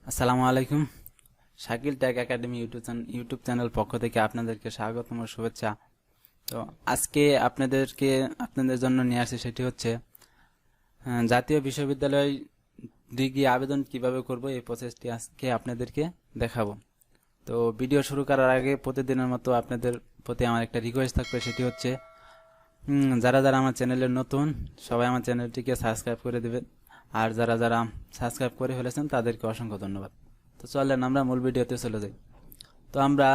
আসসালামু আলাইকুম। Shakil tech academy YouTube channel পক্ষ থেকে আপনাদেরকে স্বাগতম ও শুভেচ্ছা। তো আজকে আপনাদের জন্য নিয়ে আসি, সেটি হচ্ছে জাতীয় বিশ্ববিদ্যালয় ডিগ্রি আবেদন কিভাবে করব, এই প্রসেসটি আজকে আপনাদেরকে দেখাবো। তো ভিডিও শুরু করার আগে প্রতিদিনের মতো আপনাদের প্রতি আমার একটা রিকোয়েস্ট থাকবে, সেটি হচ্ছে যারা যারা আমার চ্যানেলের নতুন সবাই আমার চ্যানেলটিকে সাবস্ক্রাইব করে দেবেন, আর যারা যারা সাবস্ক্রাইব করে ফেলেছেন তাদেরকে অসংখ্য ধন্যবাদ। তো চলেন আমরা মূল ভিডিওতে চলে যাই। তো আমরা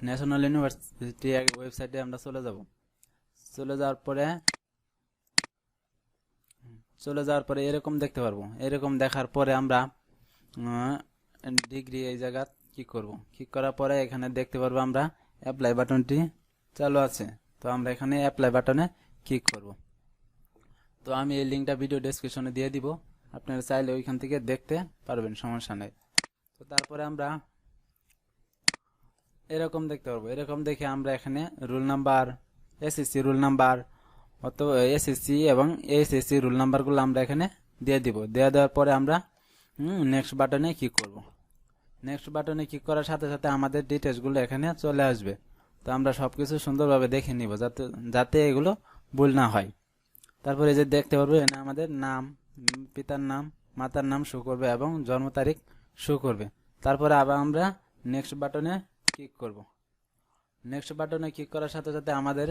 ন্যাশনাল ইউনিভার্সিটি ওয়েবসাইটে আমরা চলে যাওয়ার পরে এরকম দেখতে পারবো। এরকম দেখার পরে আমরা ডিগ্রি এই জায়গা ক্লিক করব। ক্লিক করার পরে এখানে দেখতে পারবো আমরা অ্যাপ্লাই বাটনটি চালু আছে। তো আমরা এখানে অ্যাপ্লাই বাটনে ক্লিক করব। তো আমি এই লিঙ্কটা ভিডিও ডেসক্রিপশনে দিয়ে দিব, আপনারা চাইলে ওইখান থেকে দেখতে পারবেন, সমস্যা নেই। তো তারপরে আমরা এরকম দেখতে পারবো। এরকম দেখে আমরা এখানে roll number, SSC roll number অথবা এসএসসি এবং এইচএসসি রোল নাম্বারগুলো আমরা এখানে দিয়ে দিব। দেওয়ার পরে আমরা নেক্সট বাটনে ক্লিক করব। নেক্সট বাটনে ক্লিক করার সাথে সাথে আমাদের ডিটেলসগুলো এখানে চলে আসবে। তো আমরা সবকিছু সুন্দরভাবে দেখে নিব যাতে এগুলো ভুল না হয়। তারপরে যে দেখতে পারবো এখানে আমাদের নাম, পিতার নাম, মাতার নাম শো করবে এবং জন্ম তারিখ শো করবে। তারপরে আবার আমরা নেক্সট বাটনে ক্লিক করব। নেক্সট বাটনে ক্লিক করার সাথে সাথে আমাদের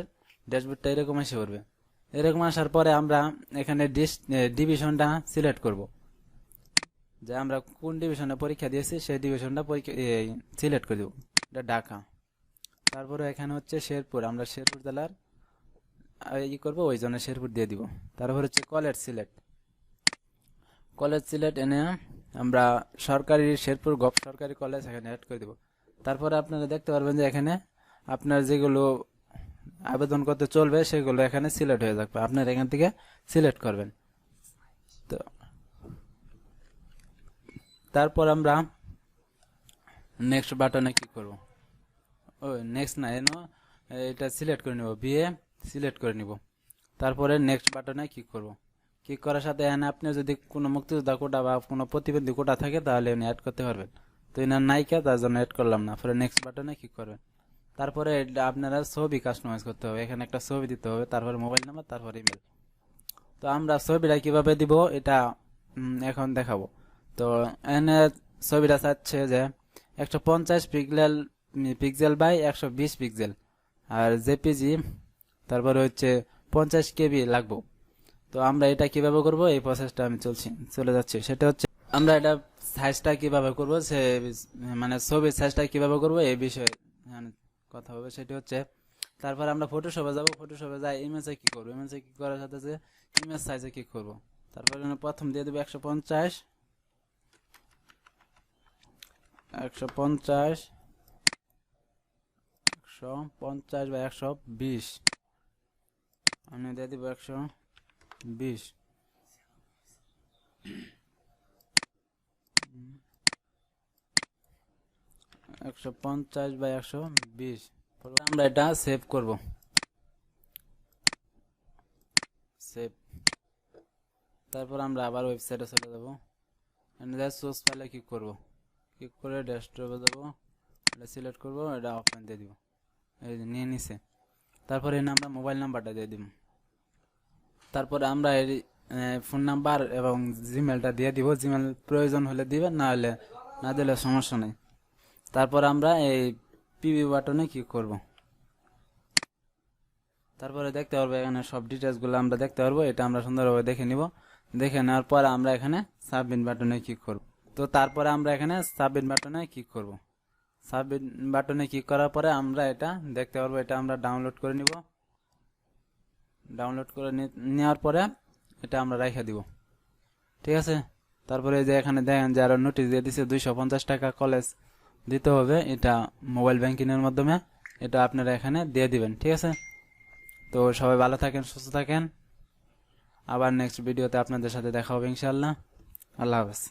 ড্যাশবোর্ডটা এরকম এসে পড়বে। এরকম আসার পরে আমরা এখানে ডিভিশনটা সিলেক্ট করব, যে আমরা কোন ডিভিশনে পরীক্ষা দিয়েছি সেই ডিভিশনটা সিলেক্ট করে দেব। এটা ঢাকা। তারপরে এখানে হচ্ছে শেরপুর, আমরা শেরপুর জেলার করবো, ওই জন্য শেরপুর দিয়ে দিব। তারপর হচ্ছে কলেজ সিলেট এনে আমরা শেরপুর সরকারি কলেজ এখানে অ্যাড করে দিব। তারপরে আপনারা দেখতে পারবেন যে এখানে আপনার যেগুলো আবেদন করতে চলবে সেগুলো এখানে সিলেক্ট হয়ে যাবে, আপনারা এখান থেকে সিলেক্ট করবেন। তো তারপর আমরা নেক্সট বাটনে কি করব, নেক্সট না এটা সিলেক্ট করে নিব, বিএ সিলেক্ট করে নিব। তারপরে নেক্সট বাটনে ক্লিক করব। ক্লিক করার সাথে এখানে আপনি যদি কোনো মুক্তিযোদ্ধা কোটা বা কোনো প্রতিবন্ধী কোটা থাকে তাহলে এনে অ্যাড করতে পারবেন। তো এনার নায়িকা, তার জন্য অ্যাড করলাম না। পরে নেক্সট বাটনে ক্লিক করবেন। তারপরে আপনারা ছবি কাস্টমাইজ করতে হবে, এখানে একটা ছবি দিতে হবে, তারপরে মোবাইল নাম্বার, তারপরে ইমেল। তো আমরা ছবিটা কিভাবে দিব এটা এখন দেখাবো। তো এনে ছবিটা চাচ্ছে যে 150 পিক্সেল বাই 120 পিক্সেল, আর জেপিজি তারপরে হচ্ছে 50 কেবি লাগবে। তো আমরা এটা কিভাবে করব এই প্রসেসটা আমি চলে যাচ্ছি। সেটা হচ্ছে আমরা এটা সাইজটা কিভাবে করব, মানে ছবির সাইজটা কিভাবে করব এই বিষয়ে কথা হবে। সেটি হচ্ছে তারপর আমরা ফটোশপে যাব। ফটোশপে যাই ইমেজে কি করব, ইমেজে কি করার সাথে যে ইমেজ সাইজে কি করব। তারপরে প্রথম দিয়ে দেব 150 বাই 120, আমি দিয়ে দিব 120। 150 বাই 120। আমরা এটা সেভ করব। তারপর আমরা আবার ওয়েবসাইটে চলে যাব। সোর্স ফাইলে ক্লিক করব। ক্লিক করে ডেস্কটপে যাব, এটা সিলেক্ট করব, এটা ওপেন দিয়ে দিব, এই যে নিয়ে নিছে। তারপরে এখানে আমরা মোবাইল নাম্বারটা দিয়ে দিব। তারপরে আমরা এই ফোন নাম্বার এবং জিমেলটা দিয়ে দিব। জিমেল প্রয়োজন হলে দিবেন, না দিলে সমস্যা নেই। তারপর আমরা এই পিবি বাটনে ক্লিক করব। তারপরে দেখতে পারবো এখানে সব ডিটেলসগুলো আমরা দেখতে পারবো। এটা আমরা সুন্দরভাবে দেখে নিব। দেখে নেওয়ার পর আমরা এখানে সাবমিট বাটনে ক্লিক করব। তো তারপরে আমরা এখানে সাবমিট বাটনে ক্লিক করব। সাবমিট বাটনে ক্লিক করার পরে আমরা এটা দেখতে পারবো। এটা আমরা ডাউনলোড করে নিব। ডাউনলোড করে নেওয়ার পরে এটা আমরা রেখে দিব, ঠিক আছে। তারপরে যে এখানে দেখেন যে আরো নোটিশ দিয়ে দিচ্ছে 250 টাকা কলেজ দিতে হবে, এটা মোবাইল ব্যাংকিং এর মাধ্যমে, এটা আপনারা এখানে দিয়ে দিবেন, ঠিক আছে। তো সবাই ভালো থাকেন, সুস্থ থাকেন। আবার নেক্সট ভিডিওতে আপনাদের সাথে দেখা হবে ইনশাআল্লাহ। আল্লাহ হাফেজ।